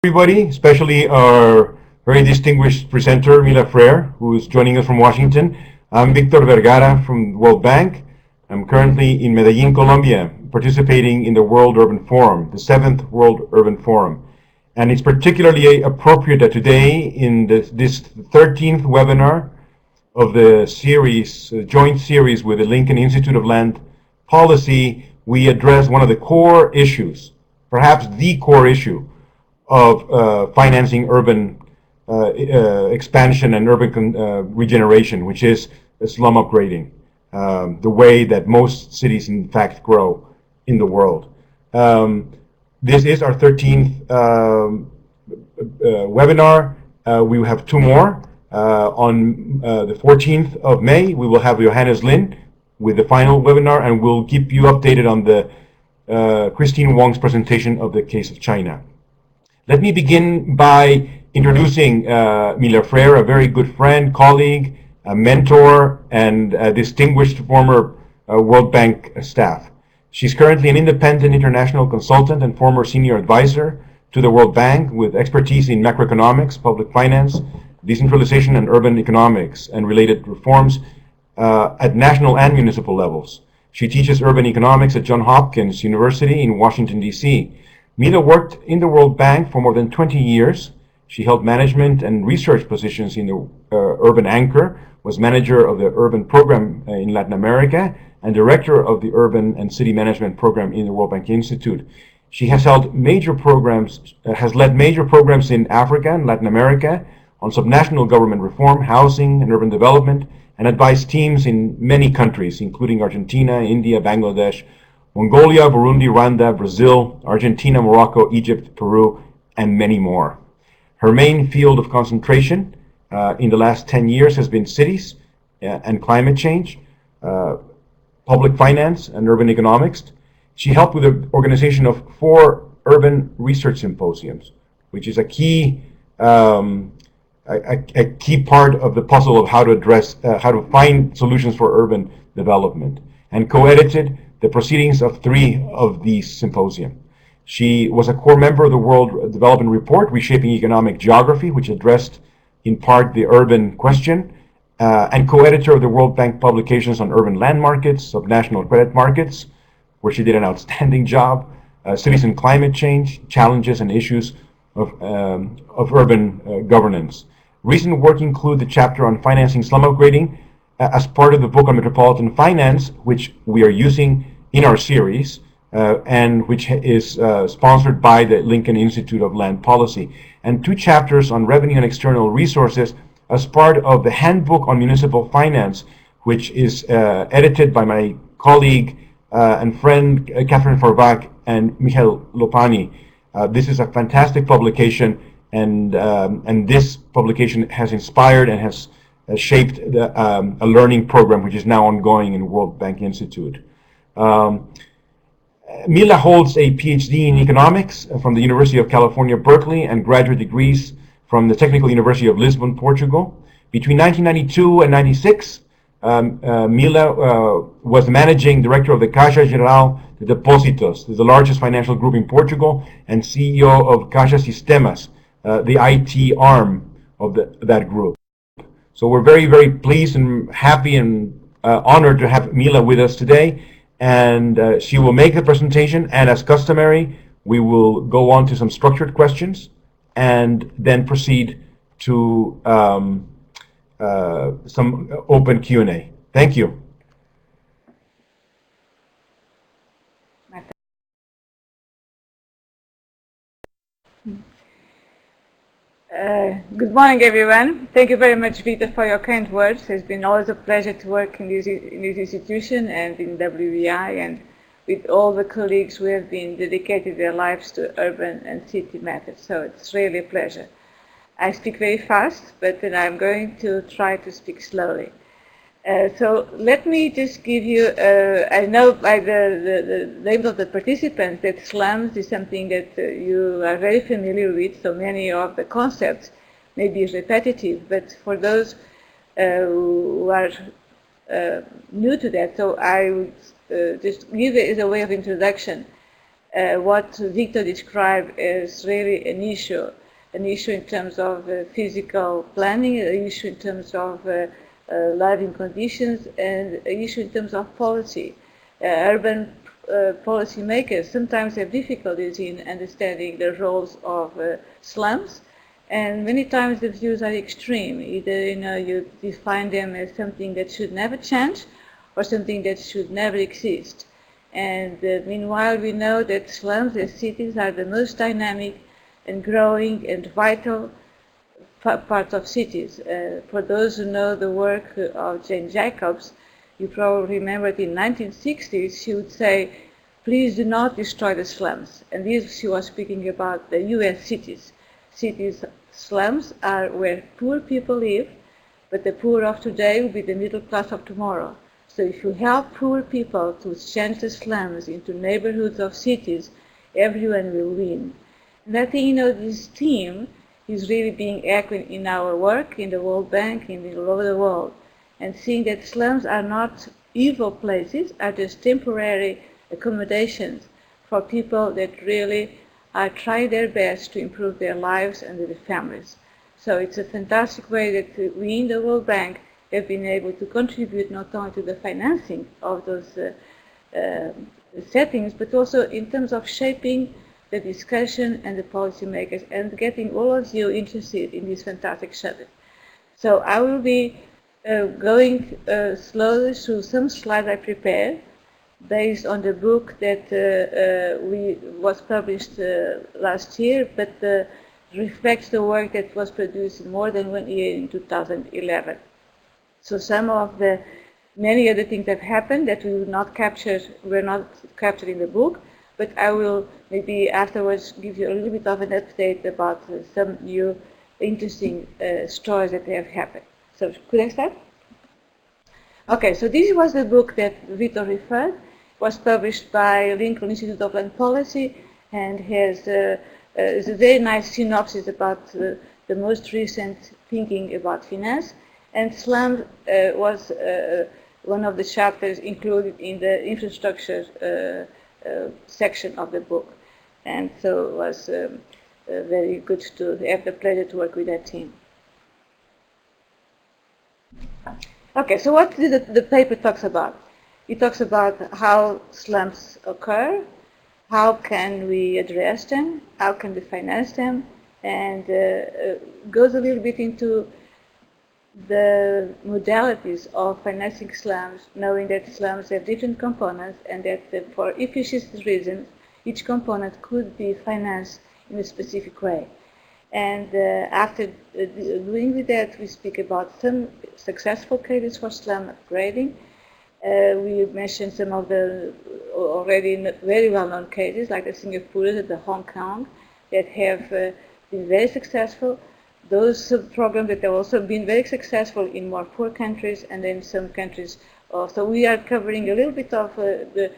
Everybody, especially our very distinguished presenter, Mila Frere, who is joining us from Washington. I'm Victor Vergara from World Bank. I'm currently in Medellin, Colombia, participating in the World Urban Forum, the 7th World Urban Forum. And it's particularly appropriate that today, in this 13th webinar of the series, joint series with the Lincoln Institute of Land Policy, we address one of the core issues, perhaps the core issue, of financing urban expansion and urban regeneration, which is slum upgrading, the way that most cities, in fact, grow in the world. This is our 13th webinar. We will have two more. On the 14th of May, we will have Johannes Lin with the final webinar, and we'll keep you updated on the Christine Wong's presentation of the case of China. Let me begin by introducing Mila Frere, a very good friend, colleague, a mentor, and a distinguished former World Bank staff. She's currently an independent international consultant and former senior advisor to the World Bank with expertise in macroeconomics, public finance, decentralization, and urban economics and related reforms at national and municipal levels. She teaches urban economics at Johns Hopkins University in Washington, D.C. Mila worked in the World Bank for more than 20 years. She held management and research positions in the Urban Anchor, was manager of the Urban Program in Latin America, and director of the Urban and City Management Program in the World Bank Institute. She has held major programs, has led major programs in Africa and Latin America on subnational government reform, housing, and urban development, and advised teams in many countries, including Argentina, India, Bangladesh, Mongolia, Burundi, Rwanda, Brazil, Argentina, Morocco, Egypt, Peru, and many more. Her main field of concentration in the last 10 years has been cities and climate change, public finance, and urban economics. She helped with the organization of 4 urban research symposiums, which is a key part of the puzzle of how to address, how to find solutions for urban development, and co-edited the proceedings of 3 of these symposia. She was a core member of the World Development Report, Reshaping Economic Geography, which addressed in part the urban question, and co-editor of the World Bank publications on urban land markets, subnational credit markets, where she did an outstanding job, cities and climate change, challenges and issues of urban governance. Recent work include the chapter on financing slum upgrading, as part of the book on metropolitan finance, which we are using in our series, and which is sponsored by the Lincoln Institute of Land Policy, and 2 chapters on revenue and external resources as part of the Handbook on Municipal Finance, which is edited by my colleague and friend Catherine Forbach and Michael Lopani. This is a fantastic publication, and this publication has inspired and has shaped a learning program which is now ongoing in World Bank Institute. Mila holds a PhD in economics from the University of California, Berkeley, and graduate degrees from the Technical University of Lisbon, Portugal. Between 1992 and 96, Mila was managing director of the Caixa Geral de Depósitos, the largest financial group in Portugal, and CEO of Caixa Sistemas, the IT arm of that group. So we're very, very pleased and happy and honored to have Mila with us today. And she will make the presentation, and as customary, we will go on to some structured questions and then proceed to some open Q&A. Thank you. Good morning, everyone. Thank you very much, Vita, for your kind words. It's been always a pleasure to work in this institution and in WEI, and with all the colleagues who have been dedicated their lives to urban and city matters. So it's really a pleasure. I speak very fast, but then I'm going to try to speak slowly. So let me just give you, I know by the names of the participants that slums is something that you are very familiar with, so many of the concepts may be repetitive, but for those who are new to that, so I would just give it as a way of introduction. what Victor described as really an issue in terms of physical planning, an issue in terms of living conditions, and an issue in terms of policy. Urban policy makers sometimes have difficulties in understanding the roles of slums, and many times the views are extreme. Either you define them as something that should never change, or something that should never exist. And meanwhile, we know that slums as cities are the most dynamic and growing and vital parts of cities. For those who know the work of Jane Jacobs, you probably remember that in the 1960s she would say, please do not destroy the slums. And this she was speaking about the US cities. Slums are where poor people live, but the poor of today will be the middle class of tomorrow. So if you help poor people to change the slums into neighborhoods of cities, everyone will win. And I think, this theme is really being echoed in our work in the World Bank and all over the world. And seeing that slums are not evil places, are just temporary accommodations for people that really are trying their best to improve their lives and their families. So it's a fantastic way that we in the World Bank have been able to contribute not only to the financing of those settings, but also in terms of shaping the discussion and the policymakers and getting all of you interested in this fantastic subject. So I will be going slowly through some slides I prepared based on the book that was published last year, but reflects the work that was produced in more than 1 year in 2011. So some of the many other things that happened that were not captured in the book, but I will maybe afterwards give you a little bit of an update about some new interesting stories that have happened. So could I start? Okay, so this was the book that Vito referred. It was published by Lincoln Institute of Land Policy and has is a very nice synopsis about the most recent thinking about finance. And slums was one of the chapters included in the infrastructure section of the book. And so it was very good to have the pleasure to work with that team. Okay, so what the paper talks about? It talks about how slums occur, how can we address them, how can we finance them, and goes a little bit into the modalities of financing slums, knowing that slums have different components and that for efficiency reasons, each component could be financed in a specific way. And after doing with that, we speak about some successful cases for slum upgrading. We mentioned some of the already very well-known cases, like the Singapore, the Hong Kong, that have been very successful. Those programs that have also been very successful in more poor countries and in some countries. So we are covering a little bit of the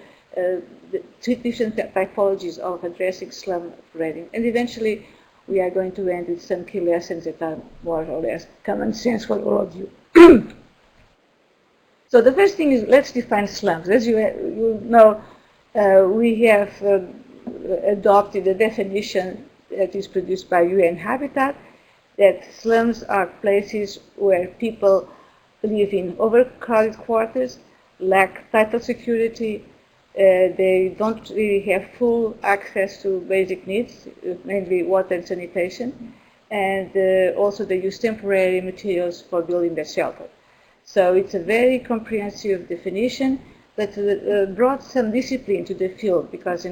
two different typologies of addressing slum upgrading. And eventually, we are going to end with some key lessons that are more or less common sense for all of you. So the first thing is, let's define slums. As you know, we have adopted a definition that is produced by UN Habitat, that slums are places where people live in overcrowded quarters, lack title security, they don't really have full access to basic needs, mainly water and sanitation, and also they use temporary materials for building their shelter. So it's a very comprehensive definition, but brought some discipline to the field because,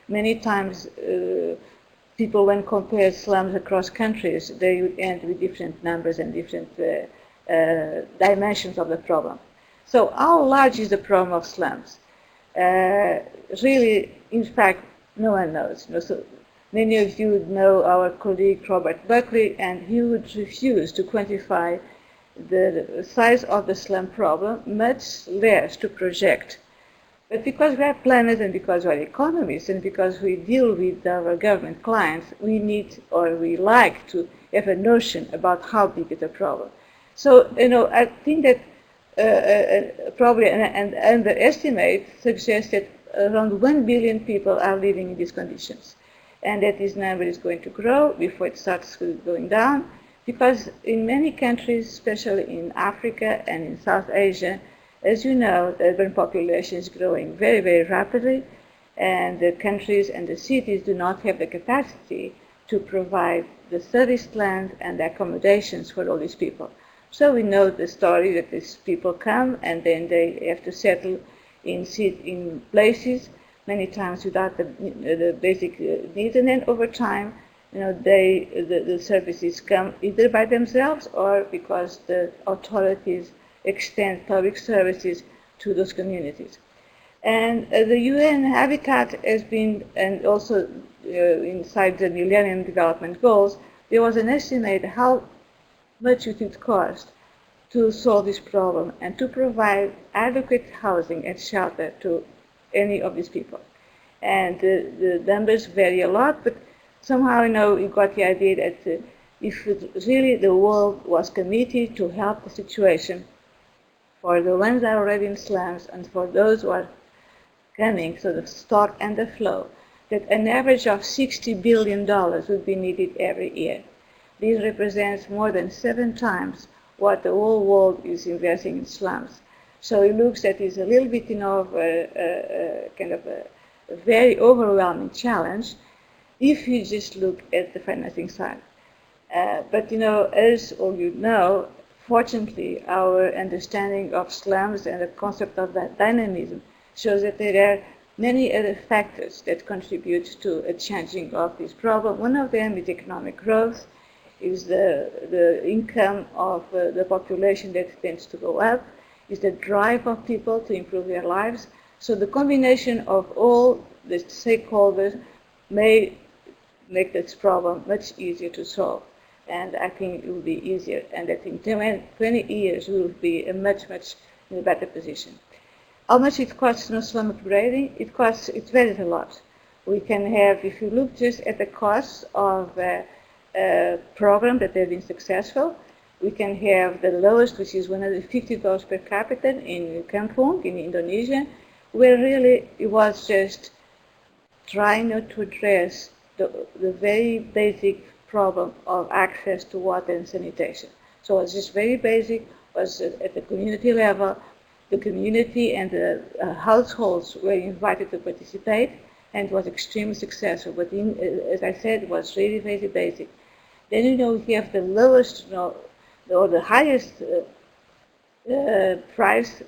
many times people, when compare slums across countries, they would end with different numbers and different dimensions of the problem. So how large is the problem of slums? Really, in fact, no one knows. So many of you know our colleague Robert Buckley, and he would refuse to quantify the size of the slum problem, much less to project. But because we are planners and because we are economists and because we deal with our government clients, we need or we like to have a notion about how big is the problem. So, I think that probably an underestimate suggests that around 1 billion people are living in these conditions. And that this number is going to grow before it starts going down, because in many countries, especially in Africa and in South Asia, as you know, the urban population is growing very, very rapidly, and the countries and the cities do not have the capacity to provide the service land and the accommodations for all these people. So we know the story that these people come and then they have to settle in places many times without the basic needs, and then over time, the services come either by themselves or because the authorities extend public services to those communities. And the UN Habitat has been, and also inside the Millennium Development Goals, there was an estimate how much it would cost to solve this problem and to provide adequate housing and shelter to any of these people. And the numbers vary a lot, but somehow, you got the idea that if really the world was committed to help the situation for the ones that are already in slums and for those who are coming, so the stock and the flow, that an average of $60 billion would be needed every year. This represents more than 7 times what the whole world is investing in slums. So it looks that it's a little bit, kind of a very overwhelming challenge if you just look at the financing side. But as all you know, fortunately, our understanding of slums and the concept of that dynamism shows that there are many other factors that contribute to a changing of this problem. One of them is economic growth, is the income of the population that tends to go up, is the drive of people to improve their lives. So the combination of all the stakeholders may make this problem much easier to solve. And I think it will be easier. And I think 20 years we will be in a much better position. How much it costs slum upgrading? It varies a lot. We can have, if you look just at the costs of a program that have been successful, we can have the lowest, which is $150 per capita in Kampung, in Indonesia, where really it was just trying not to address the very basic problem of access to water and sanitation. So it was just very basic, was at the community level. The community and the households were invited to participate, and it was extremely successful. But as I said, it was really very basic. Then we have the lowest, or the highest price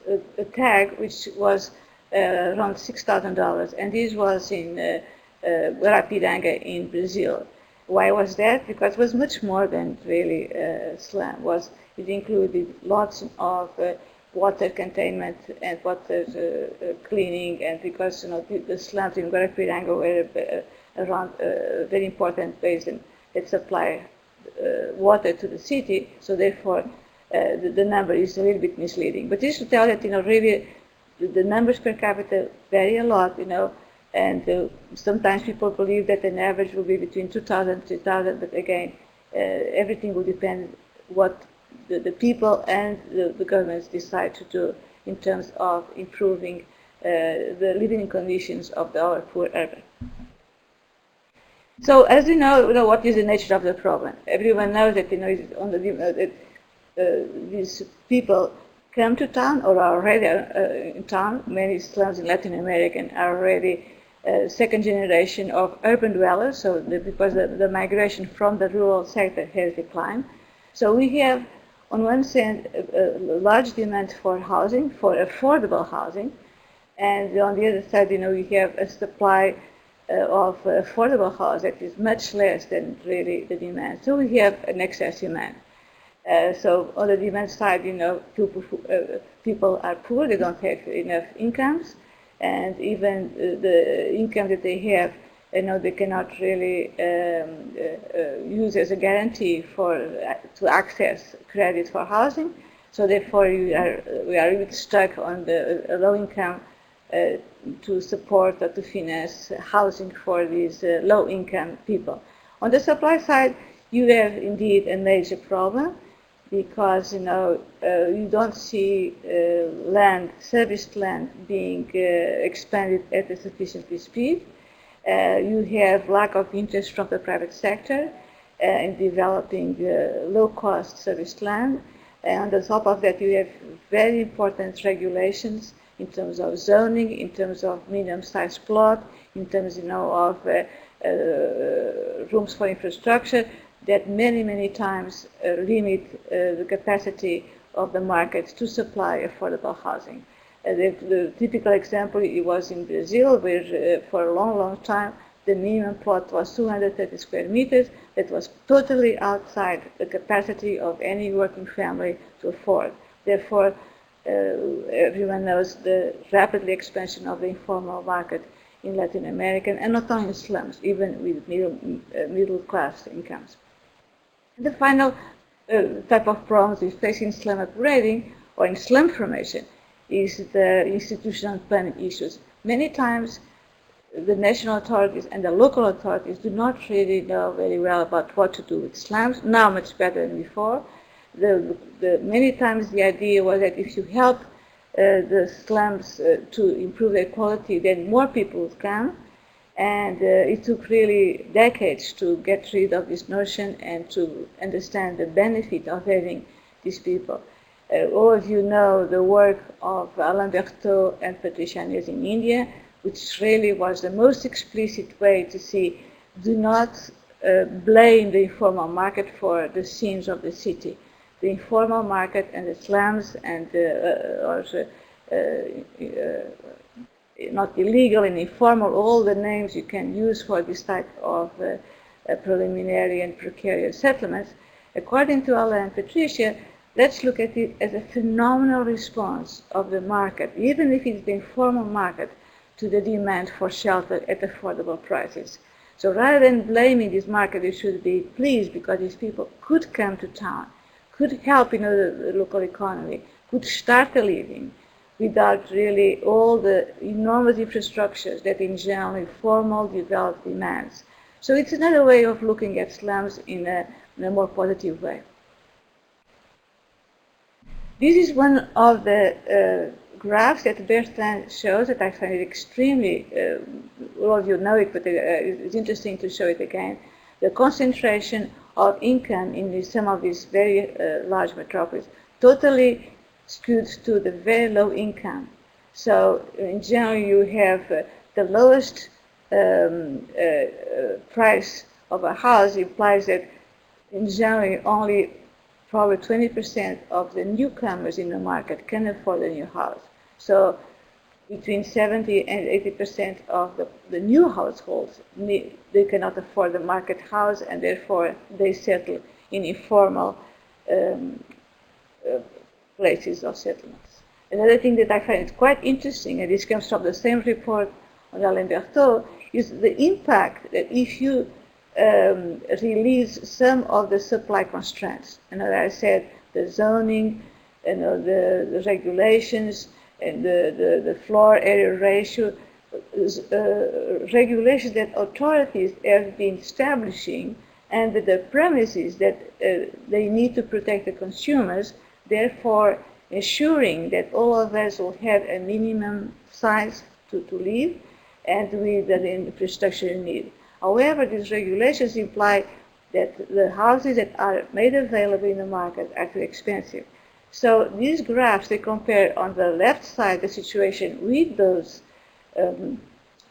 tag, which was around $6,000, and this was in Guarapiranga in Brazil. Why was that? Because it was much more than really slum. It included lots of water containment and water cleaning, and because the slums in Guarapiranga were around a very important basin that supply water to the city, so therefore the number is a little bit misleading. But this to tell that really the numbers per capita vary a lot, and sometimes people believe that an average will be between 2,000 and 3,000, but again, everything will depend what the people and the governments decide to do in terms of improving the living conditions of our poor urban. So as you know, what is the nature of the problem? Everyone knows that these people come to town or are already in town. Many slums in Latin America are already second generation of urban dwellers, so because the migration from the rural sector has declined. So we have, on one side, a large demand for housing, for affordable housing, and on the other side, we have a supply of affordable housing that is much less than really the demand. So we have an excess demand. So on the demand side, people are poor, they don't have enough incomes, and even the income that they have, they cannot really use as a guarantee to access credit for housing. So therefore, we are really stuck on the low income to support or to finance housing for these low income people. On the supply side, you have indeed a major problem. because you don't see land, serviced land, being expanded at a sufficient speed. You have lack of interest from the private sector in developing low-cost serviced land. And on top of that, you have very important regulations in terms of zoning, in terms of medium-sized plot, in terms of rooms for infrastructure that many times limit the capacity of the market to supply affordable housing. The typical example it was in Brazil, where for a long time the minimum plot was 230 square meters. That was totally outside the capacity of any working family to afford. Therefore, everyone knows the rapid expansion of the informal market in Latin America, and not only in slums, even with middle class incomes. And the final type of problems we face in slum upgrading or in slum formation is the institutional planning issues. Many times, the national authorities and the local authorities do not really know very well about what to do with slums, now much better than before. Many times the idea was that if you help the slums to improve their quality, then more people would come. And it took really decades to get rid of this notion and to understand the benefit of having these people. All of you know the work of Alain Berthaud and Patricia Nez in India, which really was the most explicit way to see, do not blame the informal market for the sins of the city. The informal market and the slums and not illegal and informal, all the names you can use for this type of preliminary and precarious settlements. According to Alain and Patricia, let's look at it as a phenomenal response of the market, even if it's the informal market, to the demand for shelter at affordable prices. So rather than blaming this market, we should be pleased because these people could come to town, could help the local economy, could start a living without really all the enormous infrastructures that in general informal developed demands. So it's another way of looking at slums in a more positive way. This is one of the graphs that Bertrand shows that I find it extremely, all of you know it, but it's interesting to show it again. The concentration of income in some of these very large metropolis totally skewed to the very low income. So in general, you have the lowest price of a house implies that in general only probably 20% of the newcomers in the market can afford a new house. So between 70 and 80% of the new households, they cannot afford the market house, and therefore they settle in informal places of settlements. Another thing that I find quite interesting, and this comes from the same report on Alain Berthaud, is the impact that if you release some of the supply constraints, as I said, the zoning, the regulations, and the floor area ratio, regulations that authorities have been establishing under the premises that they need to protect the consumers, therefore ensuring that all of us will have a minimum size to live and with the infrastructure need. However, these regulations imply that the houses that are made available in the market are too expensive. So these graphs, they compare on the left side the situation with those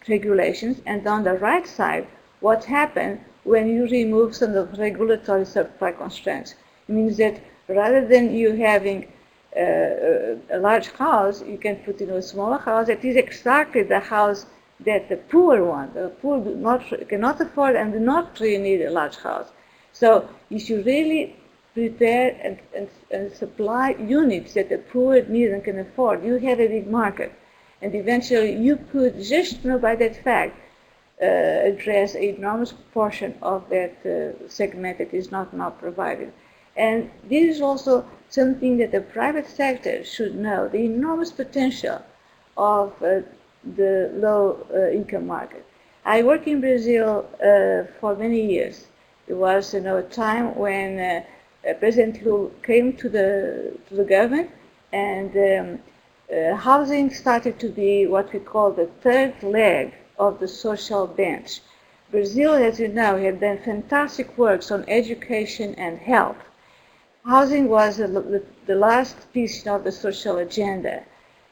regulations, and on the right side what happened when you remove some of the regulatory supply constraints. It means that rather than you having a large house, you can put in a smaller house that is exactly the house that the poor want. The poor cannot afford and do not really need a large house. So if you really prepare and supply units that the poor need and can afford, you have a big market. And eventually you could, just by that fact, address an enormous portion of that segment that is not now provided. And this is also something that the private sector should know, the enormous potential of the low-income market. I worked in Brazil for many years. It was a time when President who came to the government, and housing started to be what we call the third leg of the social bench. Brazil, as you know, had done fantastic works on education and health. Housing was the last piece of the social agenda.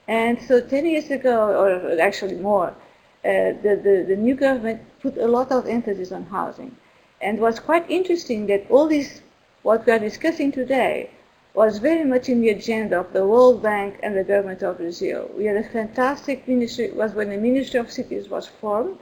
And so 10 years ago, or actually more, the new government put a lot of emphasis on housing. And it was quite interesting that all this, what we are discussing today, was very much in the agenda of the World Bank and the government of Brazil. We had a fantastic ministry, it was when the Ministry of Cities was formed.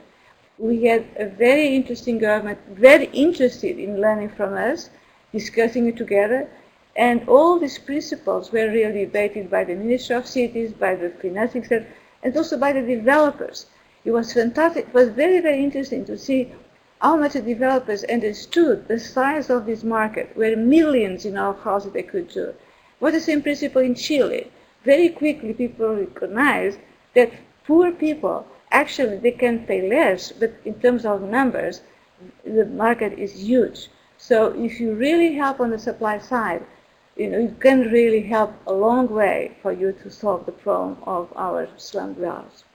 We had a very interesting government, very interested in learning from us, discussing it together, and all these principles were really debated by the Ministry of Cities, by the financing sector, and also by the developers. It was fantastic. It was very, very interesting to see how much the developers understood the size of this market, where millions of houses they could do. It was the same principle in Chile. Very quickly, people recognized that poor people, actually, they can pay less, but in terms of numbers, the market is huge. So if you really help on the supply side, it can really help a long way for you to solve the problem of our slum dwellers.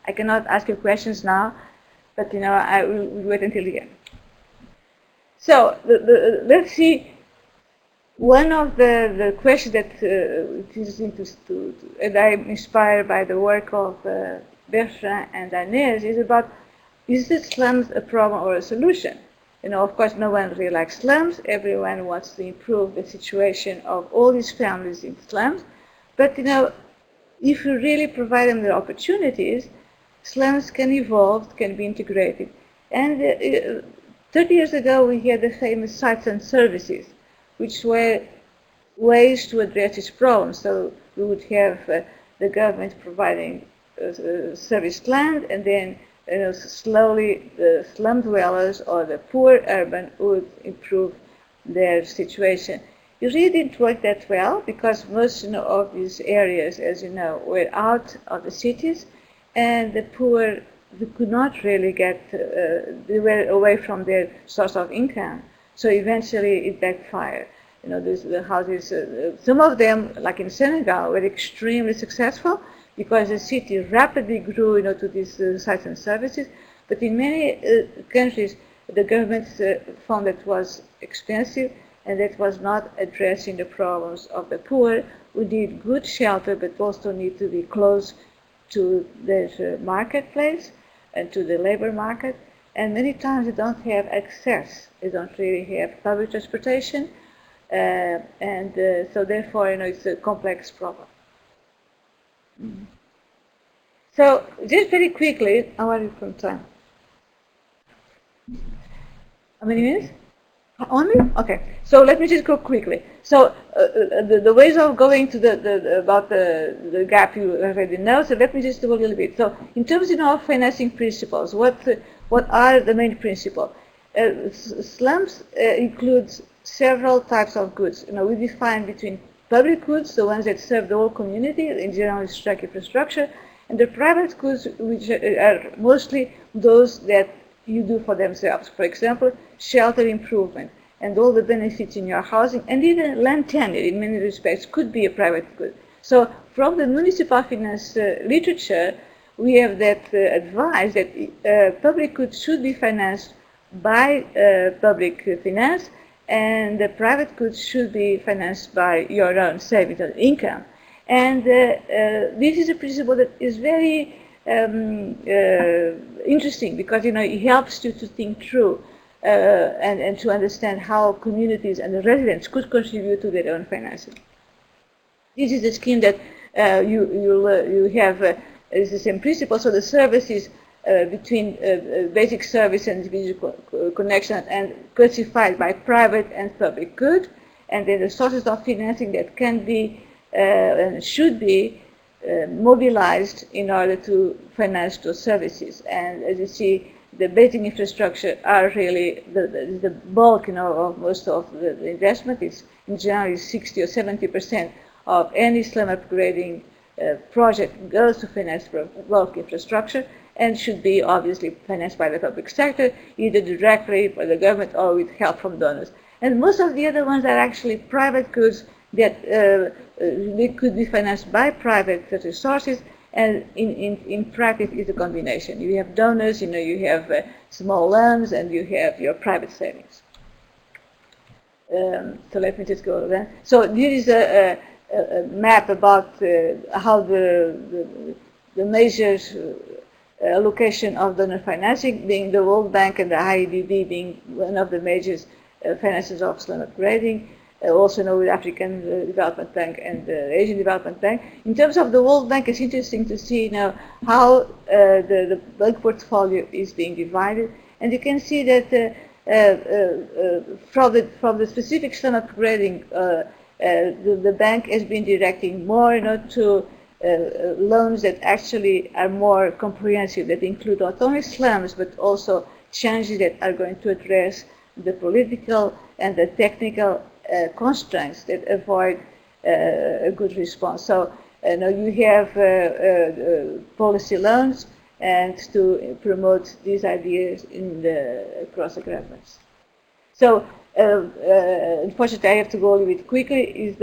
I cannot ask you questions now, but I will wait until the end. So let's see. One of the questions that is interesting and I'm inspired by the work of Bertrand and Inez is about, is the slums a problem or a solution? Of course, no one really likes slums. Everyone wants to improve the situation of all these families in slums. But, if you really provide them the opportunities, slums can evolve, can be integrated. And 30 years ago, we had the famous sites and services, which were ways to address this problem. So we would have the government providing serviced land, and then slowly the slum dwellers or the poor urban would improve their situation. It really didn't work that well because most of these areas, as you know, were out of the cities, and the poor could not really get, they were away from their source of income. So eventually it backfired. The houses, some of them, like in Senegal, were extremely successful because the city rapidly grew to these sites and services. But in many countries, the government found that it was expensive and that was not addressing the problems of the poor who need good shelter but also need to be close to the marketplace and to the labor market. And many times they don't have access. They don't really have public transportation. So therefore, it's a complex problem. So just very quickly, how are you from time? How many minutes? Only? Okay. So let me just go quickly. So the ways of going to about the gap you already know. So let me just do a little bit. So in terms of financing principles, what are the main principles? Slums includes several types of goods. We define between public goods, the ones that serve the whole community, in general structured infrastructure, and the private goods, which are mostly those that you do for themselves. For example, shelter improvement and all the benefits in your housing, and even land tenure in many respects could be a private good. So from the municipal finance literature, we have that advice that public goods should be financed by public finance, and the private goods should be financed by your own savings and income. And this is a principle that is very interesting because it helps you to think through and to understand how communities and the residents could contribute to their own financing. This is a scheme that you have is the same principle. So the services between basic service and individual connection and classified by private and public good, and then the sources of financing that can be and should be mobilized in order to finance those services. And as you see, the basic infrastructure are really the bulk of most of the investment. It's in general 60 or 70% of any slum upgrading project goes to finance bulk infrastructure, and should be obviously financed by the public sector, either directly by the government or with help from donors. And most of the other ones are actually private goods that they could be financed by private resources, and in practice it's a combination. You have donors, you have small loans, and you have your private savings. So let me just go over that. So here is a map about how the measures allocation of donor financing, being the World Bank and the IDB being one of the major financiers of slum upgrading, also with African Development Bank and the Asian Development Bank. In terms of the World Bank, it's interesting to see now how the bank portfolio is being divided, and you can see that from the specific slum upgrading, the bank has been directing more to loans that actually are more comprehensive, that include not only slums but also changes that are going to address the political and the technical constraints that avoid a good response. So you have policy loans, and to promote these ideas across the governments. So unfortunately, I have to go a little bit quickly. Is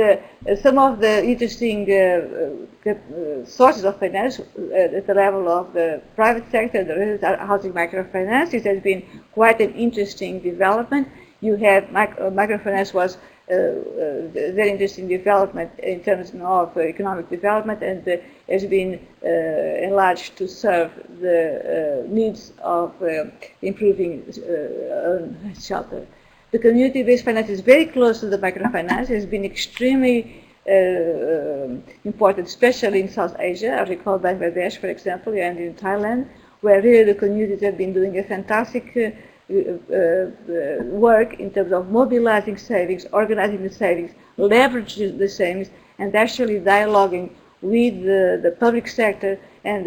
some of the interesting sources of finance at the level of the private sector, the housing microfinance. It has been quite an interesting development. You have microfinance was a very interesting development in terms of economic development, and has been enlarged to serve the needs of improving shelter. The community-based finance is very close to the microfinance. It has been extremely important, especially in South Asia. I recall Bangladesh, for example, and in Thailand, where really the communities have been doing a fantastic work in terms of mobilizing savings, organizing the savings, leveraging the savings, and actually dialoguing with the public sector. And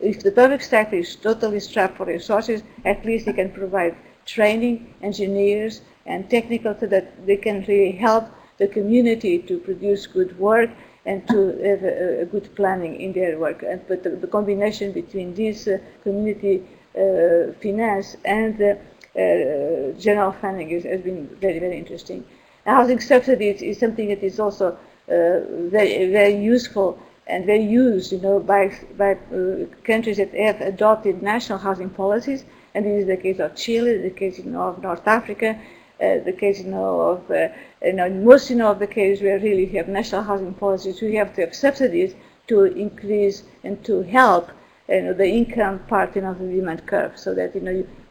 if the public sector is totally strapped for resources, at least they can provide training, engineers, and technical, so that they can really help the community to produce good work and to have a good planning in their work. But the combination between this community finance and general funding has been very, very interesting. Housing subsidies is something that is also very, very useful and very used, by countries that have adopted national housing policies. And this is the case of Chile, the case of North Africa, the case of most of the cases where really you have national housing policies, you have to have subsidies to increase and to help the income part of the demand curve, so that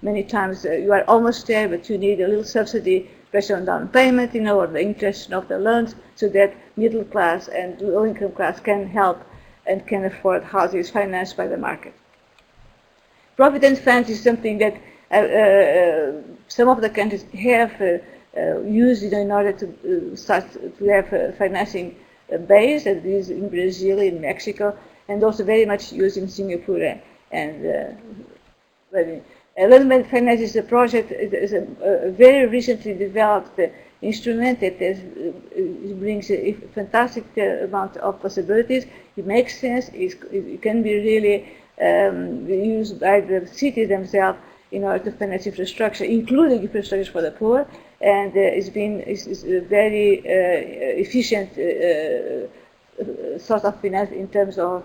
many times you are almost there, but you need a little subsidy, especially on down payment, or the interest of the loans, so that middle class and low income class can help and can afford houses financed by the market. Providence Plant is something that some of the countries have used in order to start to have financing base, and this is in Brazil, in Mexico, and also very much used in Singapore. And Land Finance is a project, is a very recently developed instrument that brings a fantastic amount of possibilities. It makes sense. It can be really used by the cities themselves in order to finance infrastructure, including infrastructure for the poor, and it's a very efficient source of finance in terms of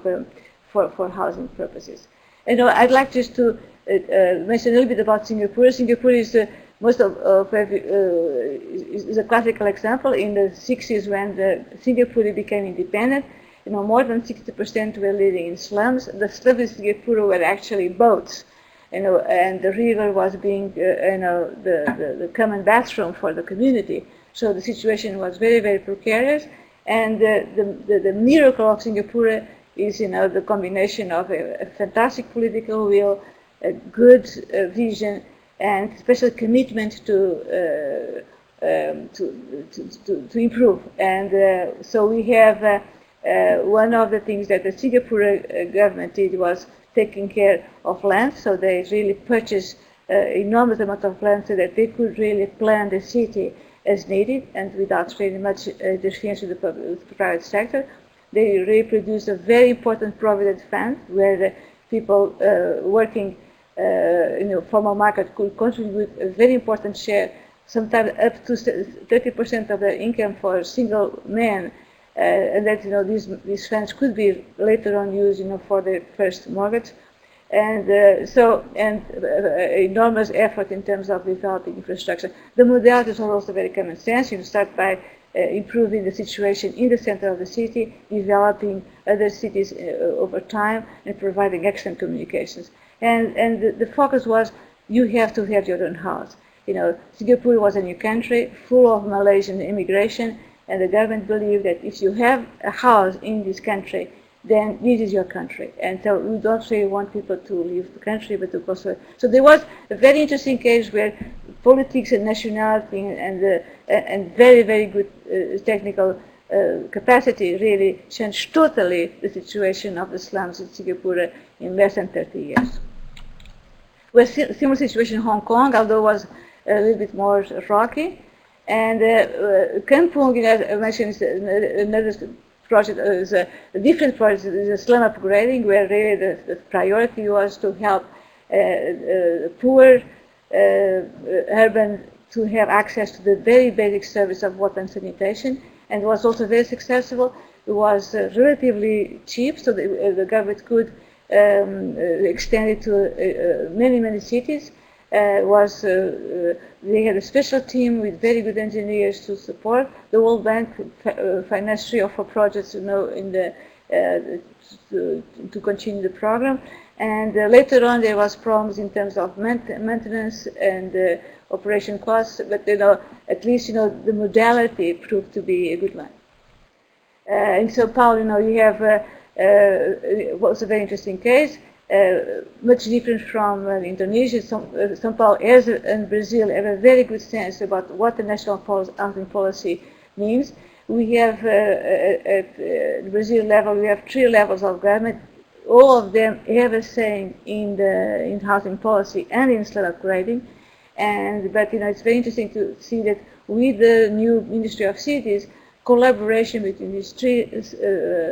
for housing purposes. And I'd like just to mention a little bit about Singapore. Singapore is is a classical example. In the 60s, when Singapore became independent, more than 60% were living in slums. The slums in Singapore were actually boats, and the river was being, the common bathroom for the community. So the situation was very, very precarious. And the miracle of Singapore is, the combination of a fantastic political will, a good vision, and special commitment to improve. And so we have one of the things that the Singapore government did was taking care of land. So they really purchased enormous amount of land so that they could really plan the city as needed and without really much interference with the private sector. They really produced a very important Providence Plant where the people working in the formal market could contribute a very important share sometimes up to 30% of their income for single men, and that these funds could be later on used for their first mortgage, and enormous effort in terms of developing infrastructure. The modalities are also very common sense. You start by improving the situation in the center of the city, developing other cities over time, and providing excellent communications. And the focus was you have to have your own house. Singapore was a new country full of Malaysian immigration, and the government believed that if you have a house in this country, then this is your country. And so we don't really want people to leave the country, but to also. So there was a very interesting case where politics and nationality and very, very good technical capacity really changed totally the situation of the slums in Singapore in less than 30 years. We had a similar situation in Hong Kong, although it was a little bit more rocky. And Kampung, as I mentioned, is another project, is a different project, is a slum upgrading, where really the priority was to help poor urban to have access to the very basic service of water and sanitation, and was also very successful. It was relatively cheap, so the government could extend it to many, many cities. They had a special team with very good engineers to support. The World Bank financed 3 or 4 projects, to continue the program. And later on, there was problems in terms of maintenance and operation costs. But at least the modality proved to be a good one. In Sao Paulo, you have was a very interesting case. Much different from Indonesia. São Paulo and Brazil have a very good sense about what the national housing policy means. We have, at the Brazil level, we have 3 levels of government. All of them have a saying in housing policy and in slum upgrading. But it's very interesting to see that with the new Ministry of Cities, collaboration between these 3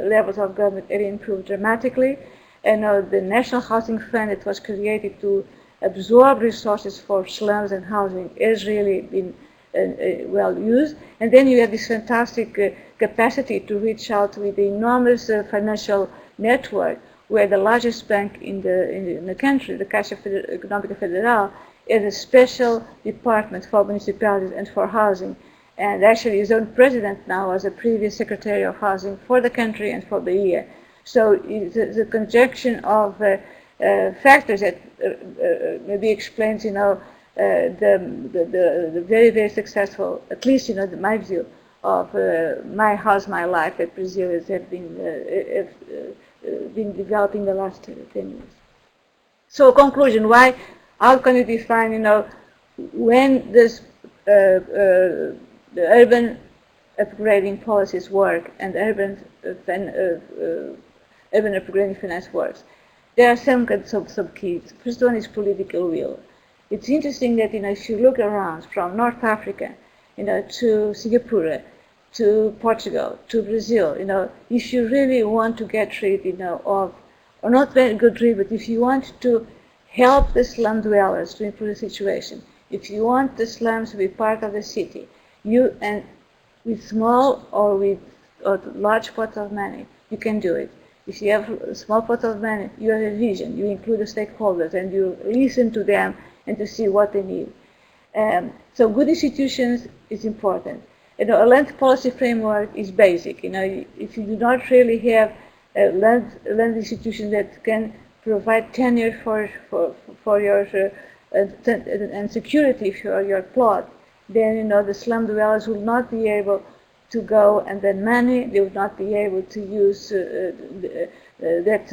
levels of government have improved dramatically. And the National Housing Fund that was created to absorb resources for slums and housing has really been well used. And then you have this fantastic capacity to reach out with the enormous financial network, where the largest bank in the country, the Caixa Econômica Federal, is a special department for municipalities and for housing. And actually his own president now was a previous Secretary of Housing for the country and for the year. So it's a conjunction of factors that maybe explains, the very, very successful, at least, my view of My House, My Life that Brazil has been developing the last 10 years. So conclusion, how can you define, when this the urban upgrading policies work and urban upgrading finance works? There are some keys. First one is political will. It's interesting that if you look around from North Africa, to Singapore, to Portugal, to Brazil, if you really want to get rid, of, or not very good rid, but if you want to help the slum dwellers to improve the situation, if you want the slums to be part of the city, and with small or with large pots of money, you can do it. If you have a small pot of money, you have a vision, you include the stakeholders, and you listen to them and to see what they need. So good institutions is important. A land policy framework is basic. If you do not really have a land institution that can provide tenure for your and security for your plot, then the slum dwellers will not be able to go and then money. They would not be able to use that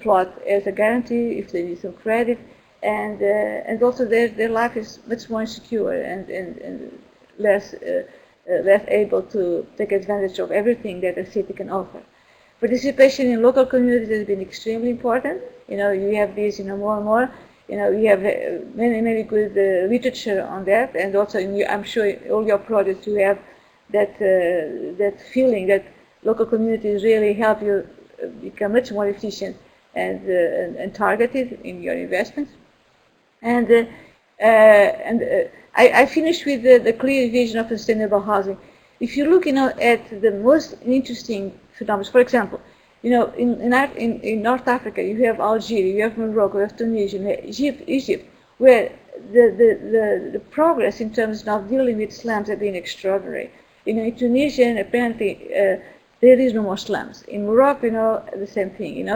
plot as a guarantee if they need some credit, and also their life is much more insecure and less able to take advantage of everything that a city can offer. Participation in local communities has been extremely important. You have these, more and more. You have many good literature on that, and also I'm sure in all your projects you have that feeling that local communities really help you become much more efficient and targeted in your investments. And I finished with the clear vision of sustainable housing. If you look, at the most interesting phenomena, for example, in North Africa, you have Algeria, you have Morocco, you have Tunisia, you have Egypt, where the progress in terms of dealing with slums have been extraordinary. In Tunisia, apparently, there is no more slums. In Morocco, the same thing,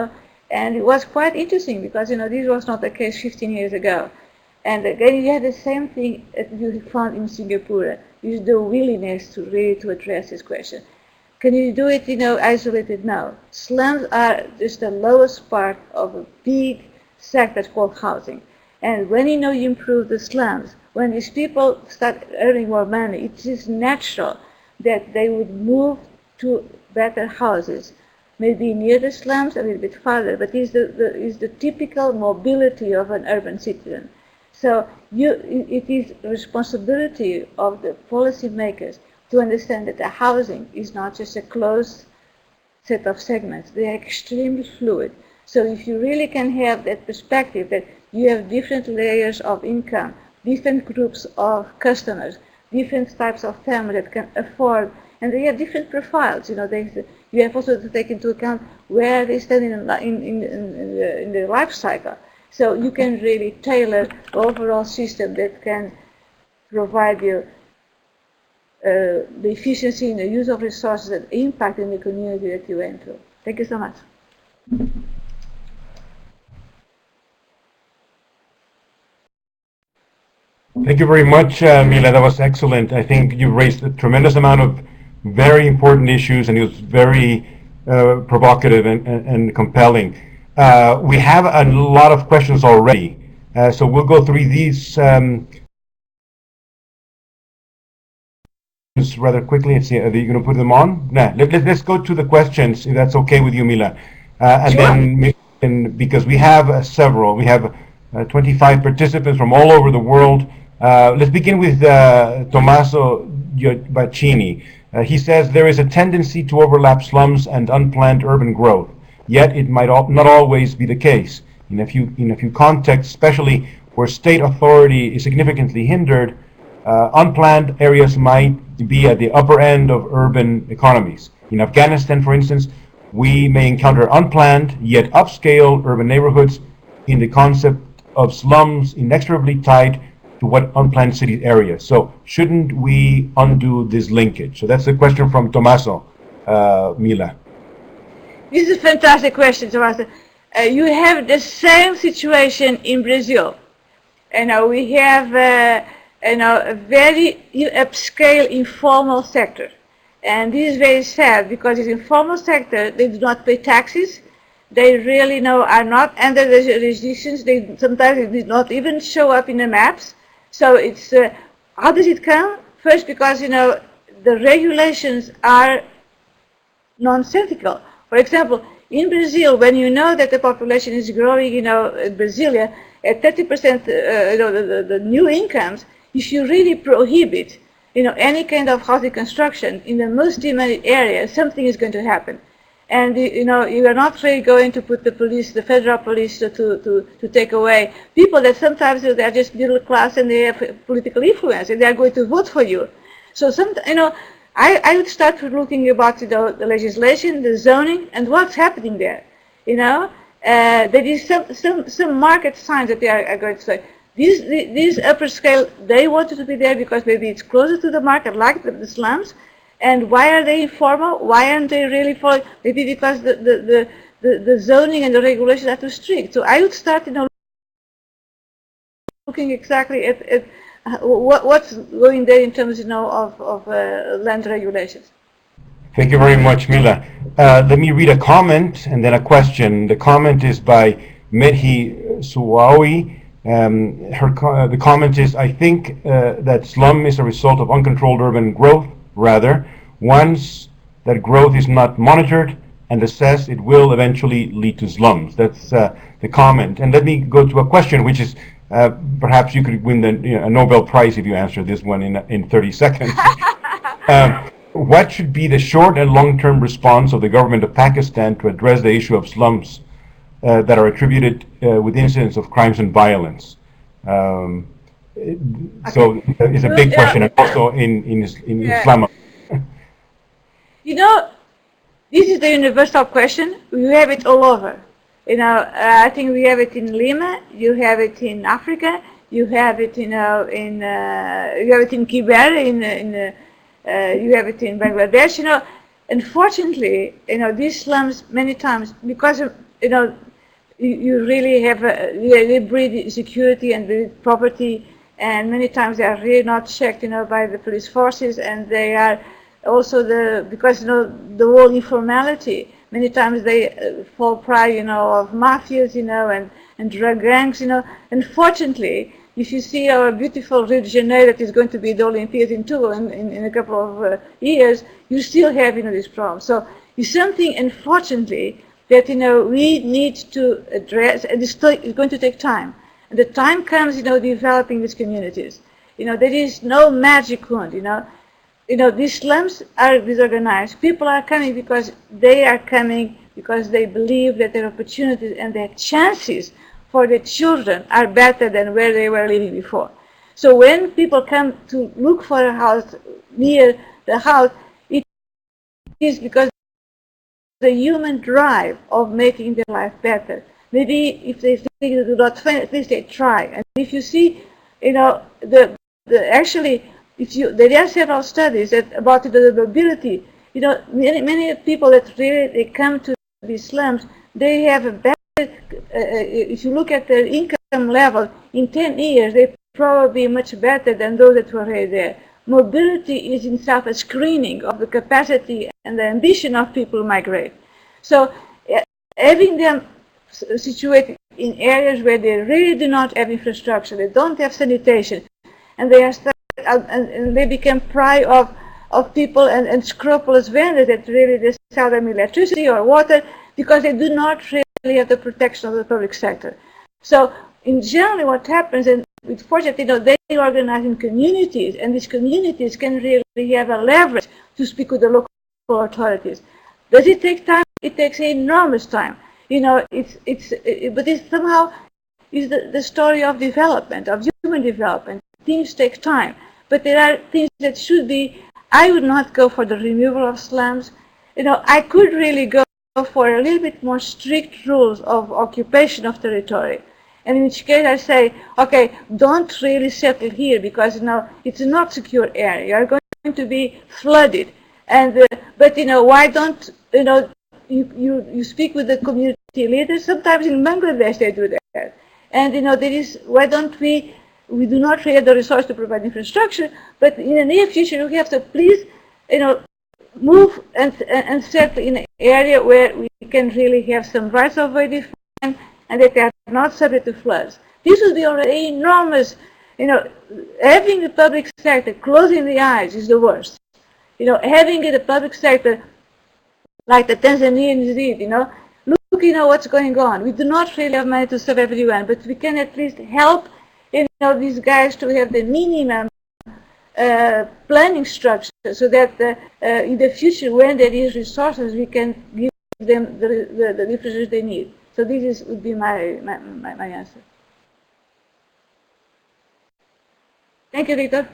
And it was quite interesting because, this was not the case 15 years ago. And again, you had the same thing that you found in Singapore, is the willingness to really address this question. Can you do it, isolated? No. Slums are just the lowest part of a big sector called housing. And when, you improve the slums, when these people start earning more money, it is natural that they would move to better houses, maybe near the slums, a little bit farther, but is the typical mobility of an urban citizen. So it is the responsibility of the policymakers to understand that the housing is not just a closed set of segments. They are extremely fluid. So if you really can have that perspective that you have different layers of income, different groups of customers, different types of families that can afford, and they have different profiles. You have also to take into account where they stand in the life cycle. So you can really tailor the overall system that can provide you the efficiency in the use of resources that impact in the community that you enter. Thank you so much. Thank you very much, Mila. That was excellent. I think you raised a tremendous amount of very important issues, and it was very provocative and compelling. We have a lot of questions already, so we'll go through these rather quickly. Let's see, are you going to put them on? No, let's go to the questions, if that's okay with you, Mila. And sure. Then, because we have several, we have 25 participants from all over the world. Let's begin with Tommaso Bacchini. He says there is a tendency to overlap slums and unplanned urban growth, yet it might not always be the case. In a few contexts, especially where state authority is significantly hindered, unplanned areas might be at the upper end of urban economies. In Afghanistan, for instance, we may encounter unplanned yet upscale urban neighborhoods in the concept of slums inexorably tied to what unplanned city areas. So shouldn't we undo this linkage? So that's the question from Tommaso, Mila. This is a fantastic question, Tommaso. You have the same situation in Brazil. We have a very upscale informal sector. And this is very sad because this informal sector, they do not pay taxes. They really are not under the jurisdictions. They sometimes did not even show up in the maps. So it's how does it come? First, because the regulations are nonsensical. For example, in Brazil, when you know that the population is growing, in Brasilia at 30%, the new incomes, if you really prohibit, any kind of housing construction in the most demanded areas, something is going to happen. And, you are not really going to put the police, the federal police, to take away people that sometimes they're just middle class and they have political influence and they are going to vote for you. So, I would start looking about, the legislation, the zoning, and what's happening there. There is some market signs that they are going to say. These upper scale, they wanted to be there because maybe it's closer to the market, like the slums. And why are they informal? Why aren't they really following? Maybe because the zoning and the regulations are too strict. So I would start, looking exactly at what's going there in terms, of land regulations. Thank you very much, Mila. Let me read a comment and then a question. The comment is by Medhi Suwawi. The comment is, I think that slum is a result of uncontrolled urban growth. Rather, once that growth is not monitored and assessed, it will eventually lead to slums. That's the comment. And let me go to a question, which is perhaps you could win a Nobel Prize if you answer this one in 30 seconds. What should be the short and long-term response of the government of Pakistan to address the issue of slums that are attributed with incidents of crimes and violence? So it's a big question, and also in Islam. You know, this is the universal question. We have it all over. You know, I think we have it in Lima. You have it in Africa. You have it, you know, you have it in Kiber. You have it in Bangladesh. You know, unfortunately, you know, these slums many times because of, you know, you really have they breed security and breed property, and many times they are really not checked, you know, by the police forces, and they are also because, you know, the whole informality. Many times they fall prey, you know, of mafias, you know, and drug gangs, you know. Unfortunately, if you see our beautiful Rio de Janeiro that is going to be the Olympics in a couple of years, you still have, you know, this problem. So it's something, unfortunately, that, you know, we need to address, and it's going to take time. And the time comes, you know, developing these communities. You know, there is no magic wand, you know. You know, these slums are disorganized. People are coming because they believe that their opportunities and their chances for their children are better than where they were living before. So when people come to look for a house near the house, it is because the human drive of making their life better. Maybe if they think they do not find it, at least they try. And if you see, you know, actually, there are several studies about the mobility. You know, many people that really they come to these slums, they have a better. If you look at their income level in 10 years, they probably much better than those that were already there. Mobility is in itself a screening of the capacity and the ambition of people who migrate. So having them situated in areas where they really do not have infrastructure, they don't have sanitation, and they are and they become prey of people and scrupulous vendors that really they sell them electricity or water because they do not really have the protection of the public sector. So in general, what happens, and with projects, you know, they organize in communities, and these communities can really have a leverage to speak with the local authorities. Does it take time? It takes enormous time. You know, but it somehow is the story of development, of human development. Things take time, but there are things that should be. I would not go for the removal of slums. You know, I could really go for a little bit more strict rules of occupation of territory. And in which case I say, okay, don't really settle here because, you know, it's a not secure area. You are going to be flooded. And but, you know, why don't, you know, you speak with the community leaders. Sometimes in Bangladesh they do that. And, you know, why don't we do not really have the resource to provide infrastructure, but in the near future we have to please, you know, move and settle in an area where we can really have some rights of way defined and that they are not subject to floods. This would be already enormous. You know, having the public sector closing the eyes is the worst. You know, having the public sector like the Tanzanians did, you know, look, you know, what's going on. We do not really have money to serve everyone, but we can at least help, you know, these guys to have the minimum planning structure so that in the future, when there is resources, we can give them the resources they need. So this would be my answer. Thank you, Victor.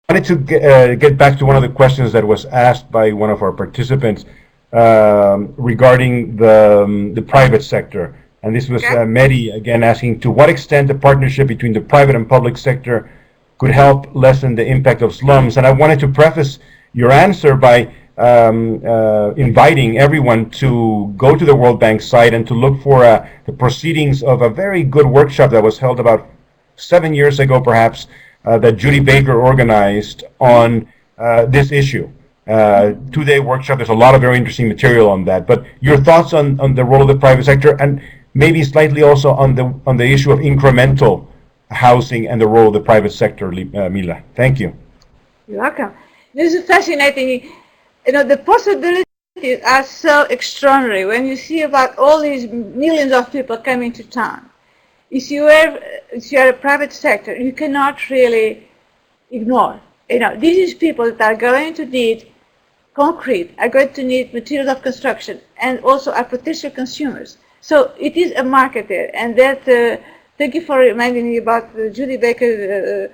I wanted to get back to one of the questions that was asked by one of our participants regarding the private sector. And this was Mehdi again asking, to what extent the partnership between the private and public sector could help lessen the impact of slums? And I wanted to preface your answer by inviting everyone to go to the World Bank site and to look for the proceedings of a very good workshop that was held about 7 years ago, perhaps, that Judy Baker organized on this issue. 2-day workshop. There's a lot of very interesting material on that. But your thoughts on the role of the private sector, and maybe slightly also on the issue of incremental housing and the role of the private sector, Mila. Thank you. You're welcome. This is fascinating. You know, the possibilities are so extraordinary when you see about all these millions of people coming to town. If you are a private sector, you cannot really ignore. You know, these people that are going to need concrete, are going to need materials of construction, and also are potential consumers. So it is a market there, and that. Thank you for reminding me about the Judy Baker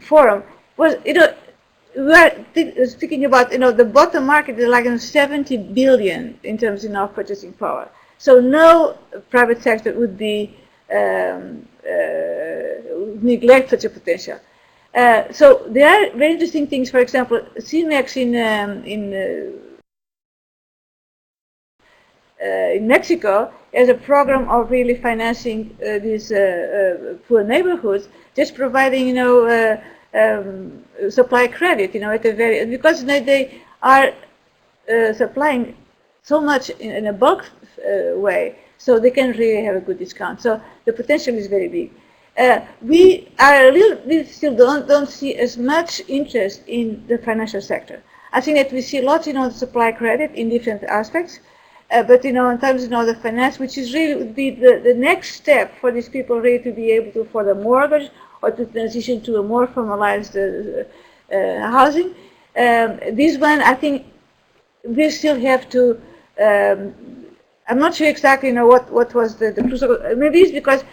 forum. Was we are speaking about the bottom market is like 70 billion in terms of purchasing power. So no private sector would be neglect such a potential. So there are very interesting things. For example, CMEX in Mexico has a program of really financing these poor neighborhoods, just providing supply credit, at a very, because they are supplying so much in a bulk way, so they can really have a good discount. So the potential is very big. We still don't see as much interest in the financial sector. I think that we see lots, supply credit in different aspects, but in terms of the finance, which is really would be the next step for these people really to be able to afford a mortgage or to transition to a more formalized housing. This one, I think, we still have to. I'm not sure exactly, what was the crucial. Maybe it's because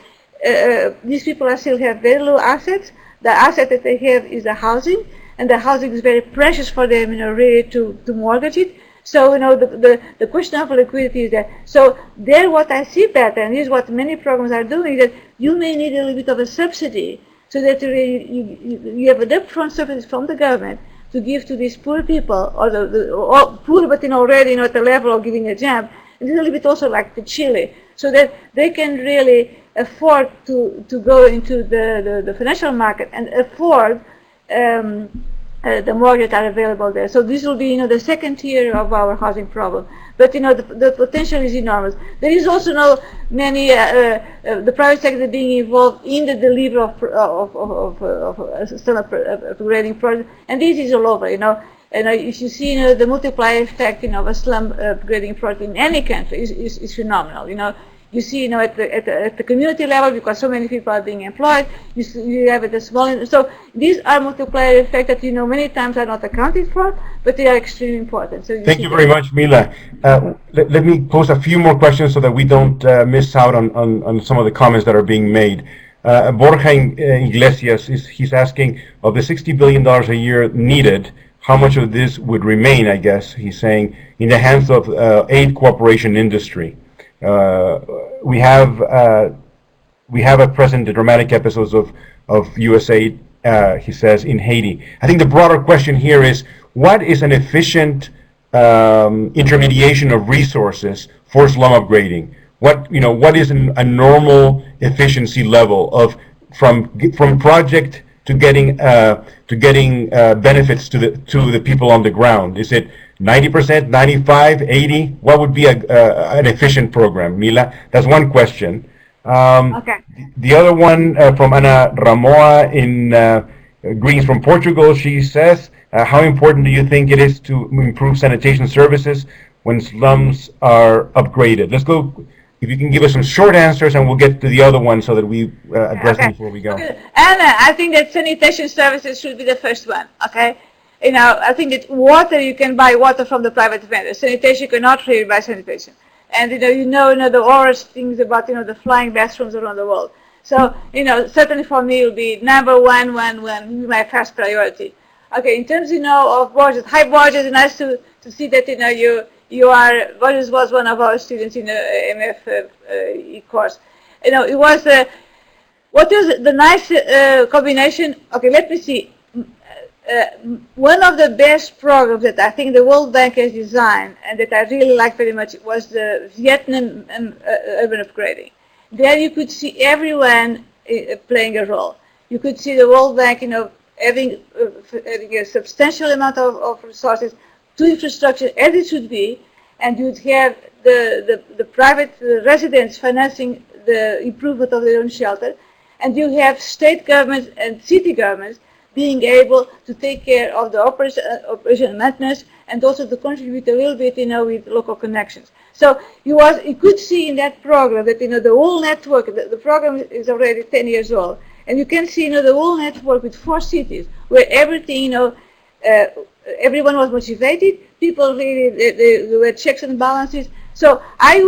these people still have very low assets. The asset that they have is the housing, and the housing is very precious for them, really to mortgage it. So, the question of liquidity is there. So there, what I see better, and this is what many programs are doing, is that you may need a little bit of a subsidy, so that you have an upfront subsidy from the government to give to these poor people, or poor, but already at the level of giving a jump, and a little bit also like the Chile, so that they can really afford to go into the financial market and afford the mortgages that are available there. So this will be, the second tier of our housing problem. But the potential is enormous. There is also many the private sector being involved in the delivery of slum upgrading projects, and this is all over. And if you see, the multiplier effect, of a slum upgrading project in any country is phenomenal. You see, at the community level, because so many people are being employed, you have at the small. So these are multiplier effects that many times are not accounted for, but they are extremely important. So thank you very much, Mila. Let me pose a few more questions so that we don't miss out on some of the comments that are being made. Borja Iglesias he's asking, of the $60 billion a year needed, how much of this would remain? I guess he's saying in the hands of aid cooperation industry. We have at present the dramatic episodes of USAID, he says, in Haiti. I think the broader question here is, what is an efficient intermediation of resources for slum upgrading? What is a normal efficiency level of from project to getting benefits to the people on the ground? Is it 90%, 95, 80? What would be an efficient program, Mila? That's one question. Okay. The other one from Ana Ramoa in Greens from Portugal. She says, how important do you think it is to improve sanitation services when slums are upgraded? Let's go, if you can give us some short answers, and we'll get to the other one so that we address them before we go. Okay. Anna, I think that sanitation services should be the first one, okay? I think that water, you can buy water from the private vendor. Sanitation, you cannot really buy sanitation. And the horror things about the flying bathrooms around the world. So certainly for me it will be number one, my first priority. Okay, in terms of budget, high budget, it's nice to see that you are. Borges was one of our students in the MF course. It was what is the nice combination? Okay, let me see. One of the best programs that I think the World Bank has designed and that I really like very much was the Vietnam urban upgrading. There you could see everyone playing a role. You could see the World Bank, having a substantial amount of resources to infrastructure as it should be, and you'd have the private residents financing the improvement of their own shelter, and you have state governments and city governments being able to take care of the operation and maintenance, and also to contribute a little bit, with local connections. So you could see in that program that, the whole network, the program is already 10 years old, and you can see, the whole network with 4 cities where everything, everyone was motivated. People really, there were checks and balances. So I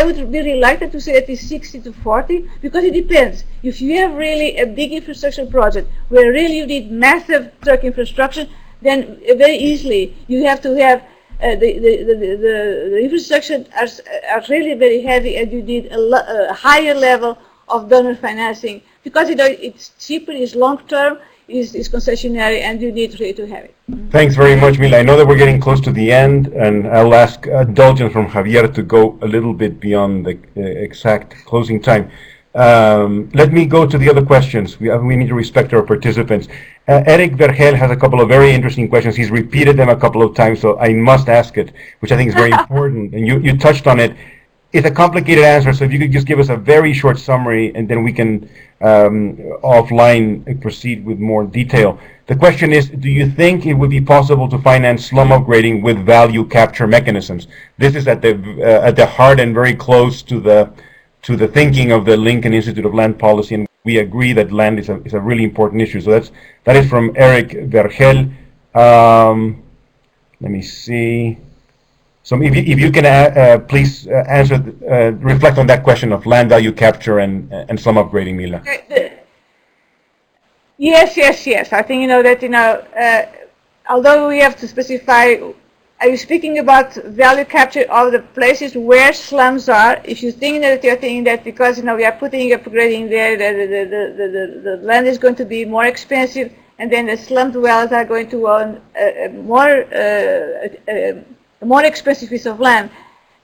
would be reluctant to say that it's 60 to 40 because it depends. If you have really a big infrastructure project where really you need massive truck infrastructure, then very easily you have to have the infrastructure are really very heavy, and you need a higher level of donor financing because it's cheaper, it's long term, is concessionary, and you need really to have it. Thanks very much, Mila. I know that we're getting close to the end, and I'll ask indulgence from Javier to go a little bit beyond the exact closing time. Let me go to the other questions. We need to respect our participants. Eric Vergel has a couple of very interesting questions. He's repeated them a couple of times, so I must ask it, which I think is very important. And you touched on it. It's a complicated answer, so if you could just give us a very short summary, and then we can offline proceed with more detail. The question is, do you think it would be possible to finance slum upgrading with value capture mechanisms? This is at the heart and very close to the thinking of the Lincoln Institute of Land Policy, and we agree that land is a really important issue. So that is from Eric Vergel. Let me see. So if you can please answer, reflect on that question of land value capture and slum upgrading, Mila. Yes. I think that although we have to specify, are you speaking about value capture of the places where slums are? If you think that you're thinking that because we are putting upgrading there, the land is going to be more expensive, and then the slum dwellers are going to own a more expensive piece of land,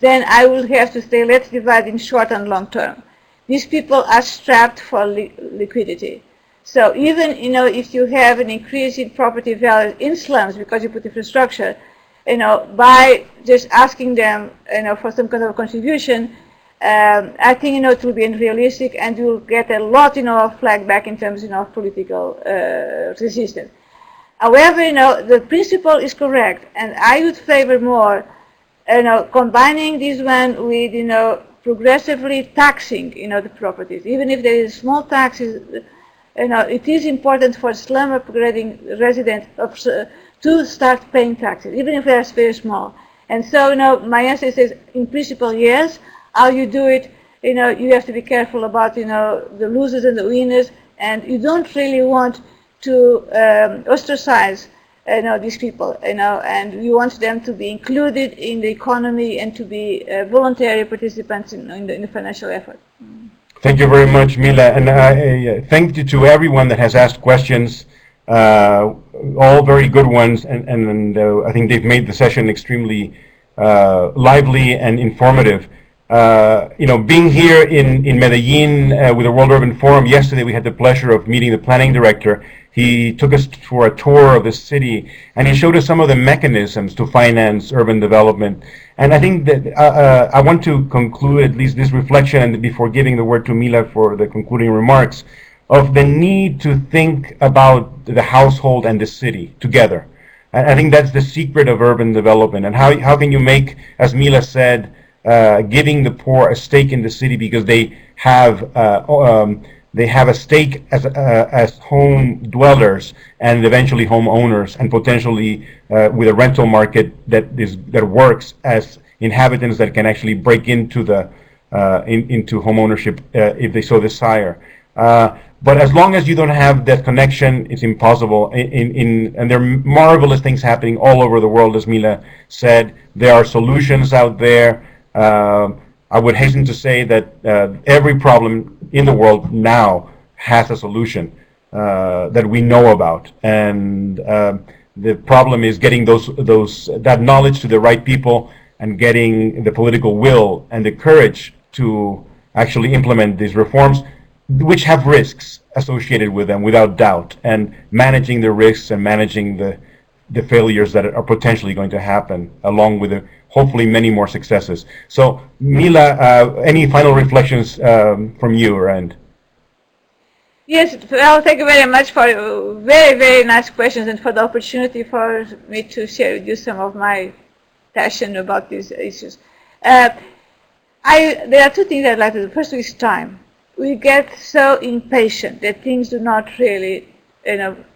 then I will have to say let's divide in short and long term. These people are strapped for liquidity. So even if you have an increase in property values in slums because you put infrastructure, by just asking them for some kind of contribution, I think it will be unrealistic, and you'll get a lot of flag back in terms of political resistance. However, the principle is correct, and I would favor more, combining this one with, progressively taxing, the properties. Even if there is small taxes, it is important for slum upgrading residents to start paying taxes, even if they are very small. And so, my answer is, in principle, yes. How you do it, you have to be careful about, the losers and the winners, and you don't really want to ostracize these people, and you want them to be included in the economy and to be voluntary participants in the financial effort. Thank you very much, Mila, and thank you to everyone that has asked questions, all very good ones, and I think they've made the session extremely lively and informative. Being here in Medellin with the World Urban Forum yesterday, we had the pleasure of meeting the planning director. He took us for a tour of the city, and he showed us some of the mechanisms to finance urban development. And I think that I want to conclude at least this reflection, and before giving the word to Mila for the concluding remarks, of the need to think about the household and the city together. And I think that's the secret of urban development. And how can you make, as Mila said, giving the poor a stake in the city because they have a stake as home dwellers and eventually home owners, and potentially with a rental market that works as inhabitants that can actually break into into home ownership if they so desire. But as long as you don't have that connection, it's impossible. And there are marvelous things happening all over the world, as Mila said. There are solutions out there. I would hasten to say that every problem in the world now has a solution that we know about, and the problem is getting that knowledge to the right people and getting the political will and the courage to actually implement these reforms, which have risks associated with them, without doubt, and managing the risks and managing the failures that are potentially going to happen, along with hopefully many more successes. So, Mila, any final reflections from you, and? Yes, well, thank you very much for very, very nice questions and for the opportunity for me to share with you some of my passion about these issues. There are two things I'd like to do. First is time. We get so impatient that things do not really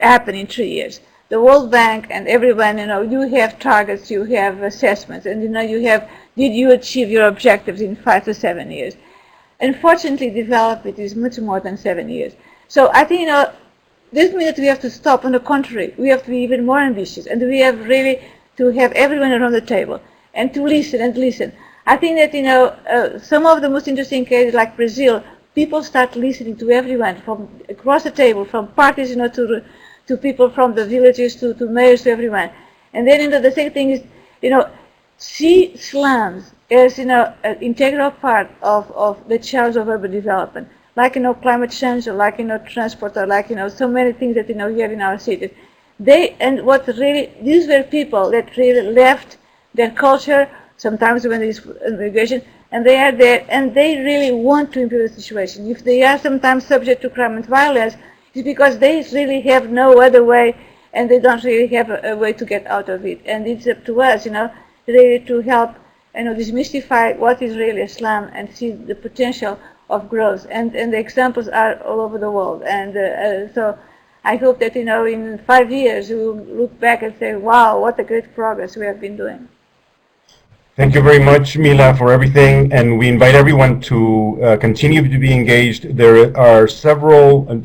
happen in 3 years. the World Bank and everyone, you have targets, you have assessments, and you have, did you achieve your objectives in 5 to 7 years? Unfortunately, development is much more than 7 years. So I think, this means that we have to stop. On the contrary, we have to be even more ambitious, and we have really to have everyone around the table and to listen and listen. I think that, some of the most interesting cases, like Brazil, people start listening to everyone from across the table, from parties, to people from the villages, to mayors, to everyone. And then, the second thing is, see slums as, an integral part of the challenge of urban development. Like, climate change, or like, transport, or like, so many things that, we have in our cities. These were people that really left their culture, sometimes when there's immigration, and they are there, and they really want to improve the situation. If they are sometimes subject to crime and violence, it's because they really have no other way, and they don't really have a way to get out of it. And it's up to us, really to help, demystify what is really a slum and see the potential of growth. And the examples are all over the world. And so I hope that, in 5 years, we will look back and say, wow, what a great progress we have been doing. Thank you very much, Mila, for everything, and we invite everyone to continue to be engaged. There are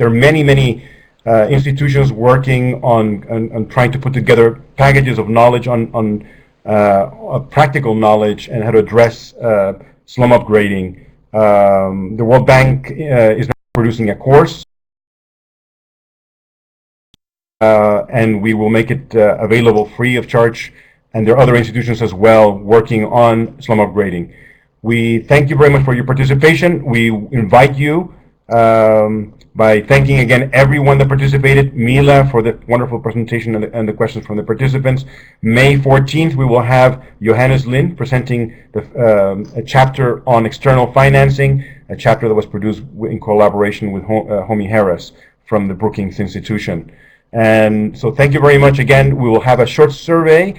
many institutions working on trying to put together packages of knowledge on practical knowledge and how to address slum upgrading. The World Bank is now producing a course, and we will make it available free of charge. And there are other institutions as well working on slum upgrading. We thank you very much for your participation. We invite you by thanking again everyone that participated, Mila for the wonderful presentation and the questions from the participants. May 14th, we will have Johannes Lind presenting a chapter on external financing, a chapter that was produced in collaboration with Homie Harris from the Brookings Institution. And so thank you very much again. We will have a short survey